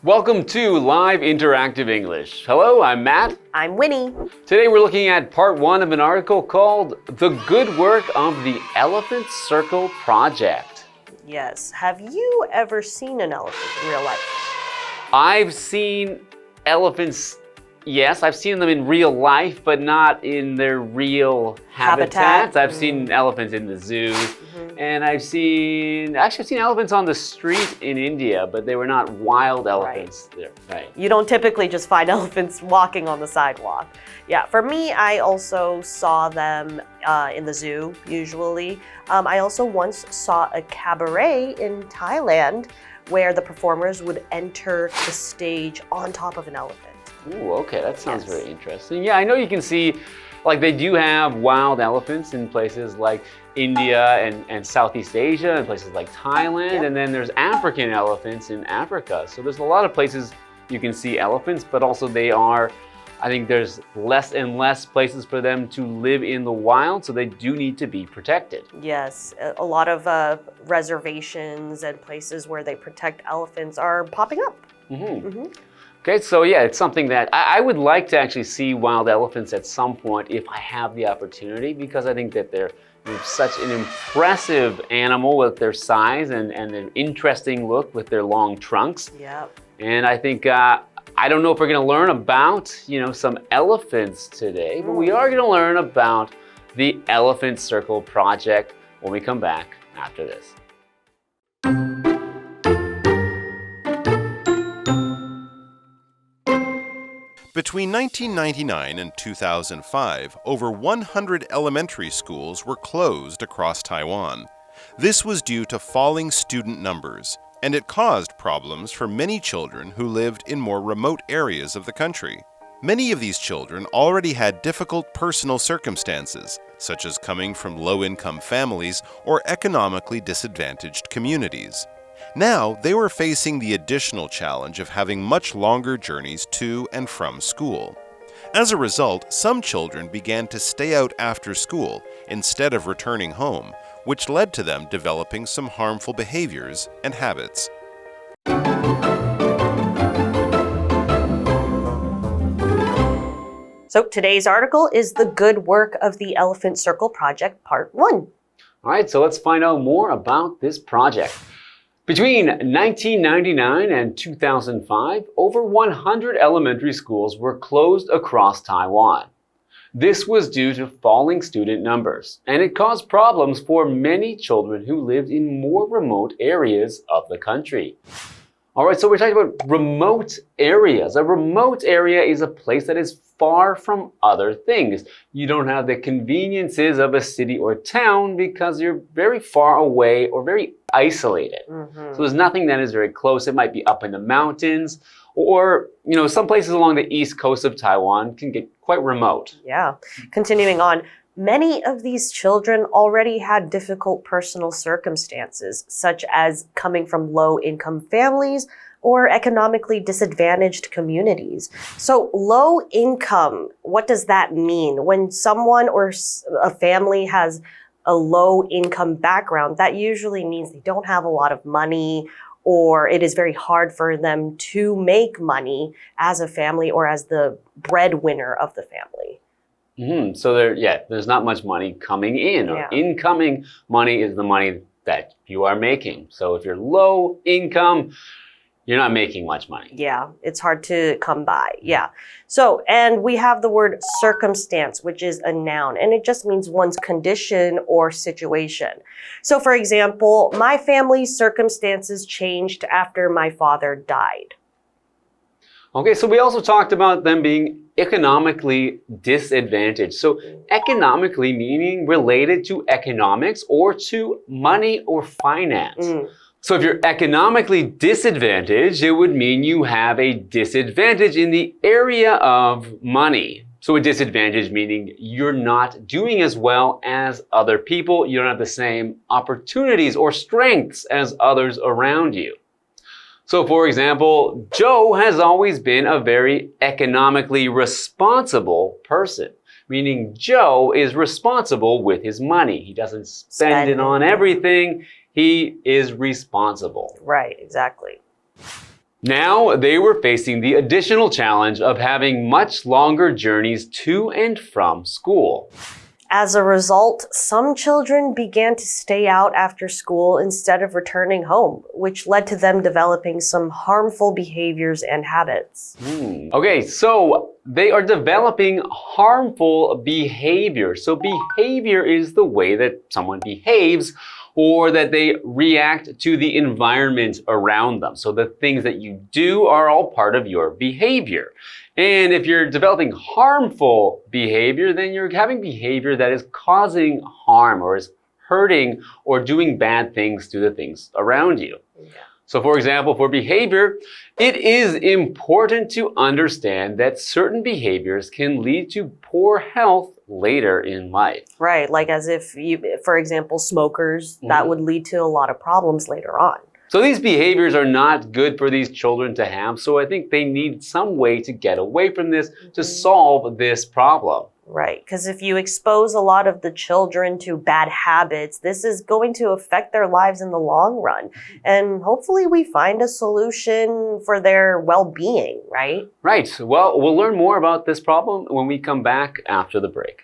Welcome to Live Interactive English. Hello, I'm Matt. I'm Winnie. Today we're looking at part 1 of an article called The Good Work of the Elephant Circle Project. Yes. Have you ever seen an elephant in real life? I've seen elephants, yes, I've seen them in real life, but not in their real habitats. I've seen elephants in the zoo. And I've seen elephants on the street in India, but they were not wild elephants there. Right. You don't typically just find elephants walking on the sidewalk. Yeah, for me, I also saw them in the zoo, usually. I also once saw a cabaret in Thailand where the performers would enter the stage on top of an elephant. Ooh, okay, that sounds very interesting. Yeah, I know you can see, like they do have wild elephants in places like India and Southeast Asia and places like Thailand, and then there's African elephants in Africa. So there's a lot of places you can see elephants, but also I think there's less and less places for them to live in the wild, so they do need to be protected. Yes, a lot of reservations and places where they protect elephants are popping up. Okay, so yeah, it's something that I would like to actually see wild elephants at some point if I have the opportunity, because I think that they're such an impressive animal with their size and an interesting look with their long trunks. Yep. And I think, I don't know if we're gonna learn about, some elephants today, but we are gonna learn about the Elephant Circle Project when we come back after this. Between 1999 and 2005, over 100 elementary schools were closed across Taiwan. This was due to falling student numbers, and it caused problems for many children who lived in more remote areas of the country. Many of these children already had difficult personal circumstances, such as coming from low-income families or economically disadvantaged communities. Now, they were facing the additional challenge of having much longer journeys to and from school. As a result, some children began to stay out after school instead of returning home, which led to them developing some harmful behaviors and habits. So today's article is The Good Work of the Elephant Circle Project, Part 1. All right, so let's find out more about this project. Between 1999 and 2005, over 100 elementary schools were closed across Taiwan. This was due to falling student numbers, and it caused problems for many children who lived in more remote areas of the country. All right, so we're talking about remote areas. A remote area is a place that is far from other things. You don't have the conveniences of a city or town because you're very far away or very isolated. So there's nothing that is very close. It might be up in the mountains, or some places along the east coast of Taiwan can get quite remote. Yeah. Continuing on, many of these children already had difficult personal circumstances, such as coming from low-income families or economically disadvantaged communities. So low income, what does that mean? When someone or a family has a low income background, that usually means they don't have a lot of money, or it is very hard for them to make money as a family or as the breadwinner of the family. So there's not much money coming in, or incoming money is the money that you are making. So if you're low income, you're not making much money. Yeah, it's hard to come by. Yeah. So, and we have the word circumstance, which is a noun, and it just means one's condition or situation. So, for example, my family's circumstances changed after my father died. Okay, so we also talked about them being economically disadvantaged. So economically meaning related to economics or to money or finance. So if you're economically disadvantaged, it would mean you have a disadvantage in the area of money. So a disadvantage meaning you're not doing as well as other people. You don't have the same opportunities or strengths as others around you. So for example, Joe has always been a very economically responsible person, meaning Joe is responsible with his money. He doesn't spend it on everything. He is responsible. Right, exactly. Now they were facing the additional challenge of having much longer journeys to and from school. As a result, some children began to stay out after school instead of returning home, which led to them developing some harmful behaviors and habits. Okay, so they are developing harmful behavior. So behavior is the way that someone behaves or that they react to the environment around them. So the things that you do are all part of your behavior. And if you're developing harmful behavior, then you're having behavior that is causing harm or is hurting or doing bad things to the things around you. Yeah. So for example, for behavior, it is important to understand that certain behaviors can lead to poor health later in life. Right, like as if for example, smokers, that would lead to a lot of problems later on. So these behaviors are not good for these children to have, so I think they need some way to get away from this to solve this problem. Right, because if you expose a lot of the children to bad habits, this is going to affect their lives in the long run. And hopefully we find a solution for their well-being, right? Right. Well, we'll learn more about this problem when we come back after the break.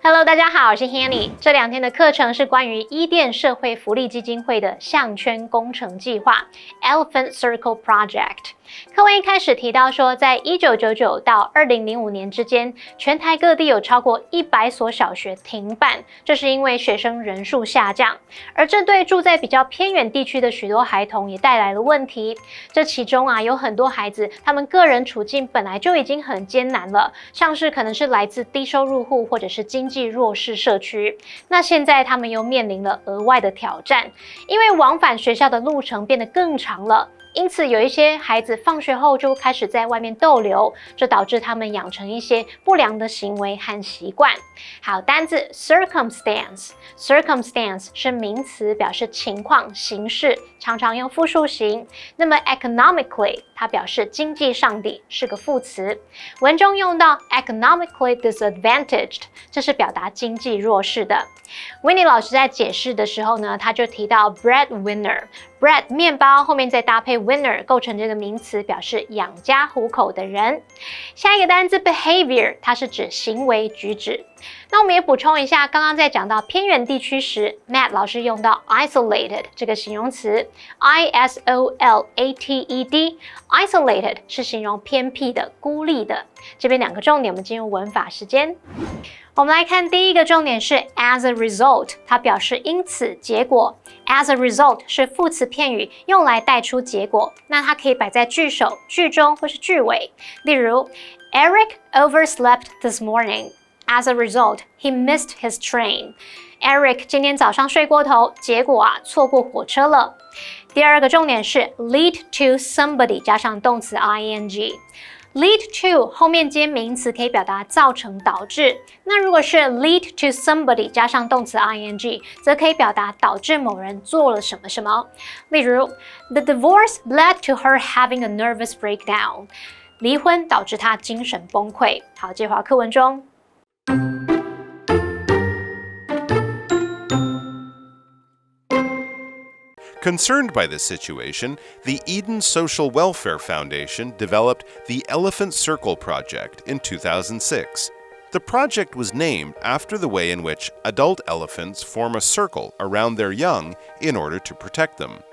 Hello， 大家好，我是 Hanny。这2天的课程是关于伊甸社会福利基金会的项圈工程计划 （Elephant Circle Project）。课文一开始提到说，在1999到2005年之间，全台各地有超过100所小学停办，这是因为学生人数下降，而这对住在比较偏远地区的许多孩童也带来了问题。这其中有很多孩子，他们个人处境本来就已经很艰难了，像是可能是来自低收入户或者是经济弱势社区，那现在他们又面临了额外的挑战，因为往返学校的路程变得更长了。因此，有一些孩子放学后就开始在外面逗留，这导致他们养成一些不良的行为和习惯。好，单字 circumstance 是名词，表示情况、形式，常常用复数形。那么 economically 它表示经济上的，是个副词。文中用到 economically disadvantaged， 这是表达经济弱势的。Winnie 老师在解释的时候呢，他就提到 breadwinner。bread 面包后面再搭配 winner 构成这个名词，表示养家糊口的人。下一个单字 behavior 它是指行为举止。那我们也补充一下，刚刚在讲到偏远地区时 Matt 老师用到 isolated 这个形容词 ISOLATED isolated 是形容偏僻的、孤立的。这边2个重点，我们进入文法时间。我们来看第一个重点是 as a result， 它表示因此、结果。as a result 是副词片语，用来带出结果。那它可以摆在句首、句中或是句尾。例如 Eric overslept this morning. As a result, he missed his train. Eric 今天早上睡过头，结果错过火车了。第二个重点是 lead to somebody 加上动词 ing。Lead to 后面接名词可以表达造成、导致。那如果是 lead to somebody 加上动词 ing， 则可以表达导致某人做了什么什么。例如 The divorce led to her having a nervous breakdown. 离婚导致她精神崩溃。好，接回到课文中。Concerned by this situation, the Eden Social Welfare Foundation developed the Elephant Circle Project in 2006. The project was named after the way in which adult elephants form a circle around their young in order to protect them.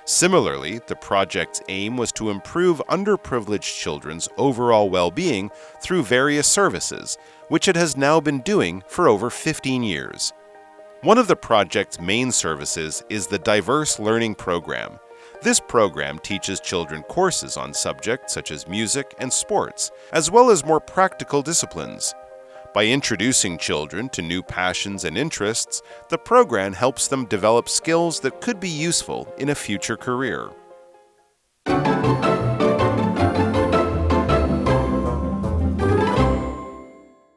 Similarly, the project's aim was to improve underprivileged children's overall well-being through various services, which it has now been doing for over 15 years. One of the project's main services is the Diverse Learning Program. This program teaches children courses on subjects such as music and sports, as well as more practical disciplines. By introducing children to new passions and interests, the program helps them develop skills that could be useful in a future career.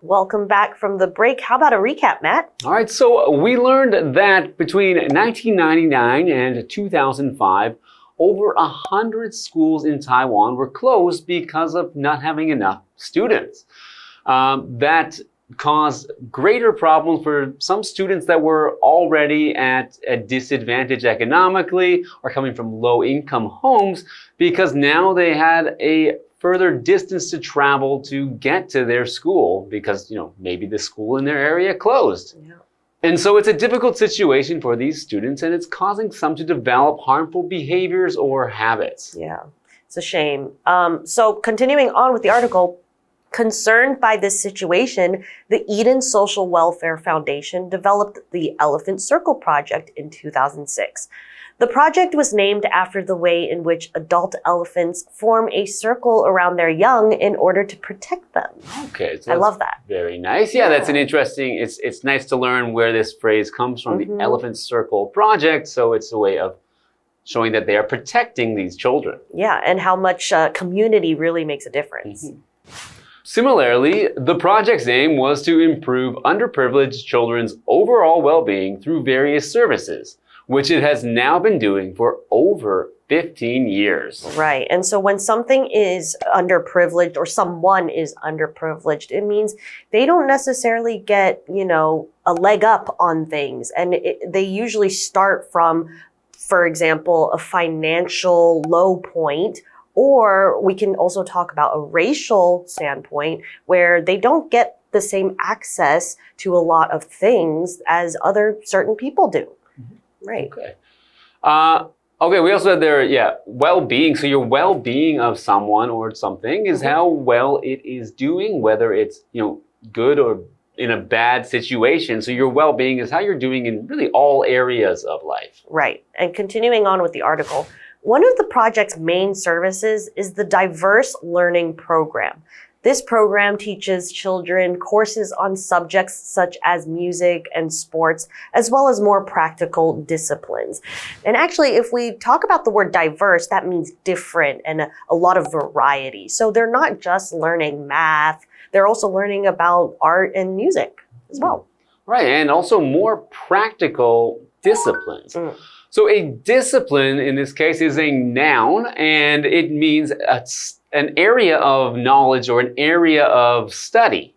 Welcome back from the break. How about a recap, Matt? All right, so we learned that between 1999 and 2005, over 100 schools in Taiwan were closed because of not having enough students. That caused greater problems for some students that were already at a disadvantage economically or coming from low-income homes because now they had a further distance to travel to get to their school because, maybe the school in their area closed. Yeah. And so it's a difficult situation for these students and it's causing some to develop harmful behaviors or habits. Yeah, it's a shame. So continuing on with the article, concerned by this situation, the Eden Social Welfare Foundation developed the Elephant Circle Project in 2006. The project was named after the way in which adult elephants form a circle around their young in order to protect them. Okay, so I love that. Very nice. Yeah, that's an interesting, it's nice to learn where this phrase comes from, the Elephant Circle Project. So it's a way of showing that they are protecting these children. Yeah, and how much community really makes a difference. Similarly, the project's aim was to improve underprivileged children's overall well-being through various services, which it has now been doing for over 15 years. Right. And so when something is underprivileged or someone is underprivileged, it means they don't necessarily get, a leg up on things. And they usually start from, for example, a financial low point. Or we can also talk about a racial standpoint where they don't get the same access to a lot of things as other certain people do. Right. Okay. Okay, we also had there, well-being. So your well-being of someone or something is how well it is doing, whether it's, good or in a bad situation. So your well-being is how you're doing in really all areas of life. Right. And continuing on with the article, one of the project's main services is the Diverse Learning Program. This program teaches children courses on subjects such as music and sports, as well as more practical disciplines. And actually, if we talk about the word diverse, that means different and a lot of variety. So they're not just learning math, they're also learning about art and music as well. Right, and also more practical disciplines. So a discipline in this case is a noun, and it means an area of knowledge or an area of study.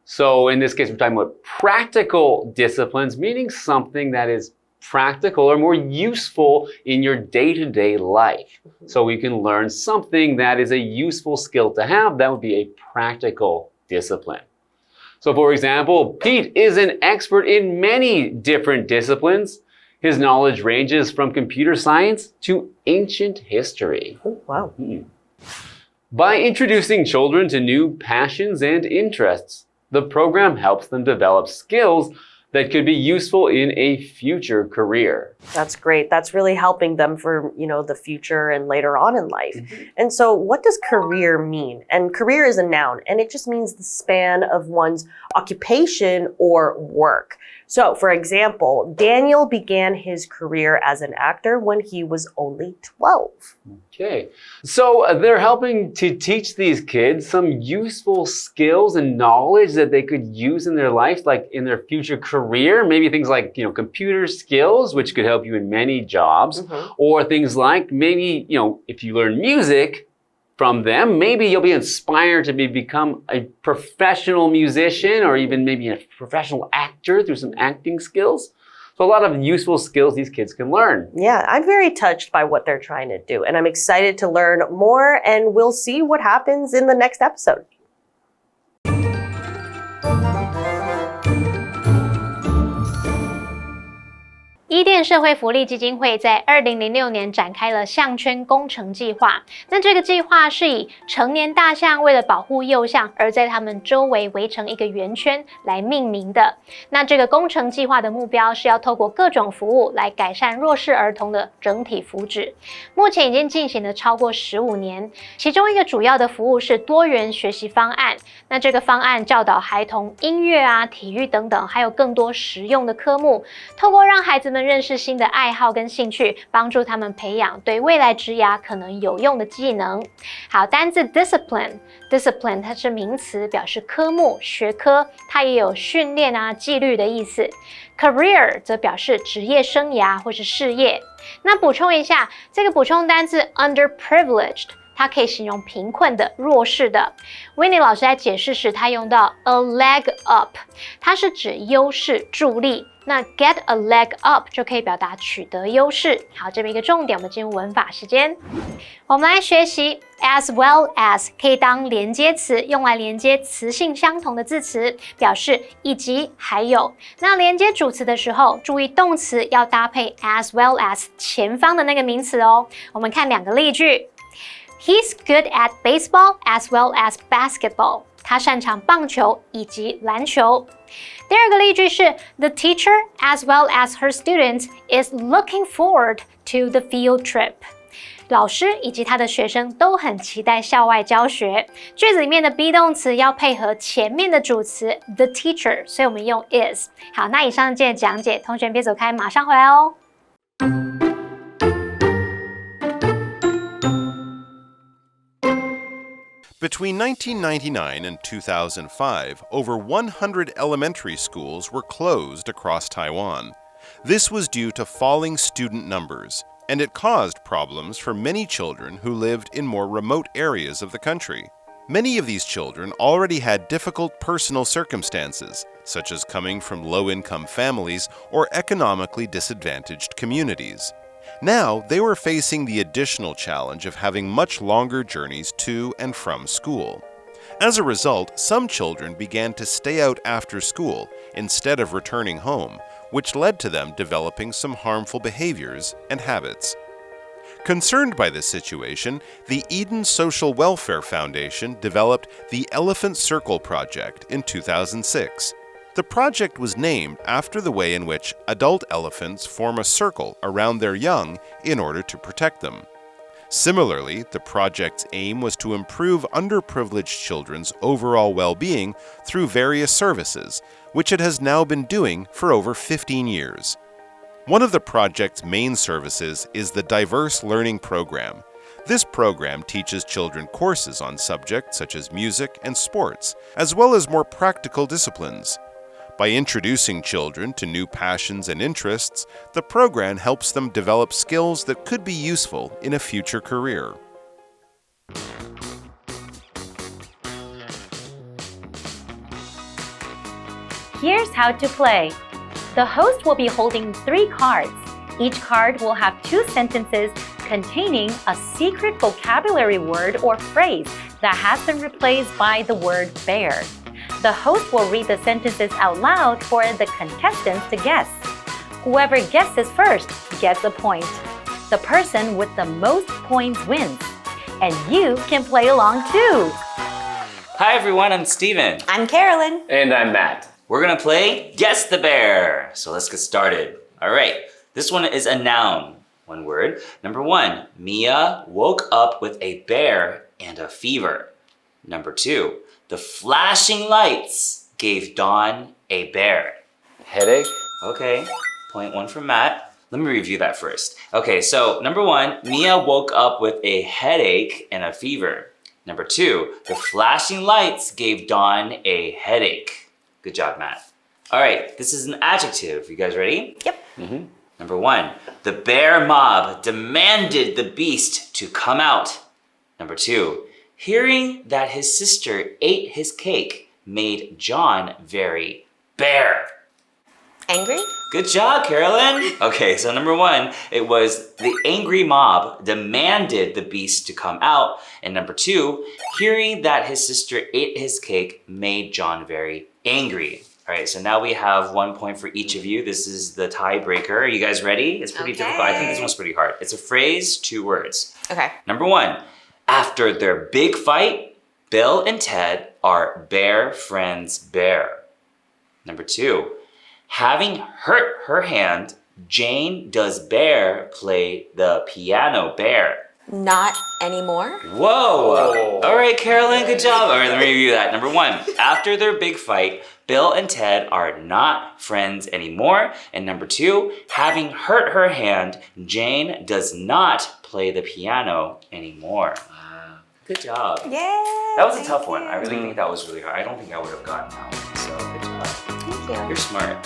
So in this case, we're talking about practical disciplines, meaning something that is practical or more useful in your day-to-day life. So we can learn something that is a useful skill to have. That would be a practical discipline. So for example, Pete is an expert in many different disciplines. His knowledge ranges from computer science to ancient history. Oh, wow. By introducing children to new passions and interests, the program helps them develop skills that could be useful in a future career. That's great. That's really helping them for, the future and later on in life. And so what does career mean? And career is a noun, and it just means the span of one's occupation or work. So, for example, Daniel began his career as an actor when he was only 12. Okay, so they're helping to teach these kids some useful skills and knowledge that they could use in their life, like in their future career. Maybe things like, computer skills, which could help you in many jobs, or things like maybe, if you learn music from them, maybe you'll be inspired to become a professional musician or even maybe a professional actor through some acting skills. So a lot of useful skills these kids can learn. Yeah, I'm very touched by what they're trying to do, and I'm excited to learn more, and we'll see what happens in the next episode.伊甸社会福利基金会在2006年展开了项圈工程计划。那这个计划是以成年大象为了保护幼象，而在它们周围围成一个圆圈来命名的。那这个工程计划的目标是要透过各种服务来改善弱势儿童的整体福祉。目前已经进行了超过15年，其中一个主要的服务是多元学习方案。那这个方案教导孩童音乐啊、体育等等，还有更多实用的科目，透过让孩子们认识新的爱好跟兴趣，帮助他们培养对未来职涯可能有用的技能。好，单字 discipline 它是名词，表示科目、学科，它也有训练啊、纪律的意思。Career 则表示职业生涯或是事业。那补充一下，这个补充单字 underprivileged，它可以形容贫困的、弱势的。Winnie 老师在解释时，他用到 a leg up， 它是指优势、助力。那 get a leg up 就可以表达取得优势。好，这边一个重点，我们进入文法时间。我们来学习 as well as 可以当连接词，用来连接词性相同的字词，表示以及还有。那连接主词的时候，注意动词要搭配 as well as 前方的那个名词哦。我们看两个例句。He's good at baseball as well as basketball. 他擅长棒球以及篮球。第二个例句是 The teacher as well as her students is looking forward to the field trip. 老师以及他的学生都很期待校外教学。句子里面的 be 动词要配合前面的主词 the teacher， 所以我们用 is。好，那以上这些讲解，同学别走开，马上回来哦。Between 1999 and 2005, over 100 elementary schools were closed across Taiwan. This was due to falling student numbers, and it caused problems for many children who lived in more remote areas of the country. Many of these children already had difficult personal circumstances, such as coming from low-income families or economically disadvantaged communities. Now, they were facing the additional challenge of having much longer journeys to and from school. As a result, some children began to stay out after school instead of returning home, which led to them developing some harmful behaviors and habits. Concerned by this situation, the Eden Social Welfare Foundation developed the Elephant Circle Project in 2006. The project was named after the way in which adult elephants form a circle around their young in order to protect them. Similarly, the project's aim was to improve underprivileged children's overall well-being through various services, which it has now been doing for over 15 years. One of the project's main services is the Diverse Learning Program. This program teaches children courses on subjects such as music and sports, as well as more practical disciplines. By introducing children to new passions and interests, the program helps them develop skills that could be useful in a future career. Here's how to play. The host will be holding 3 cards. Each card will have 2 sentences containing a secret vocabulary word or phrase that has been replaced by the word bear. The host will read the sentences out loud for the contestants to guess. Whoever guesses first gets a point. The person with the most points wins. And you can play along too. Hi everyone, I'm Steven. I'm Carolyn. And I'm Matt. We're gonna play Guess the Bear. So let's get started. All right, this one is a noun. One word. Number 1, Mia woke up with a bear and a fever. Number 2, the flashing lights gave Dawn a bear. Headache? Okay, point 1 from Matt. Let me review that first. Okay, so number 1, Mia woke up with a headache and a fever. Number 2, the flashing lights gave Dawn a headache. Good job, Matt. All right, this is an adjective. You guys ready? Yep. Number 1, the bear mob demanded the beast to come out. Number 2, hearing that his sister ate his cake made John very bear. Angry? Good job, Carolyn. Okay, so number 1, it was the angry mob demanded the beast to come out. And number 2, hearing that his sister ate his cake made John very angry. All right, so now we have 1 point for each of you. This is the tiebreaker. Are you guys ready? It's pretty difficult. I think this one's pretty hard. It's a phrase, 2 words. Okay. Number 1, after their big fight, Bill and Ted are bear friends bear. Number 2, having hurt her hand, Jane does bear play the piano bear. Not anymore. Whoa! All right, Carolyn, good job. All right, let me review that. Number 1, after their big fight, Bill and Ted are not friends anymore. And number 2, having hurt her hand, Jane does not play the piano anymore. Wow, good job. Yay! That was a tough one. I really think that was really hard. I don't think I would have gotten that one. So good job. Thank you. You're smart.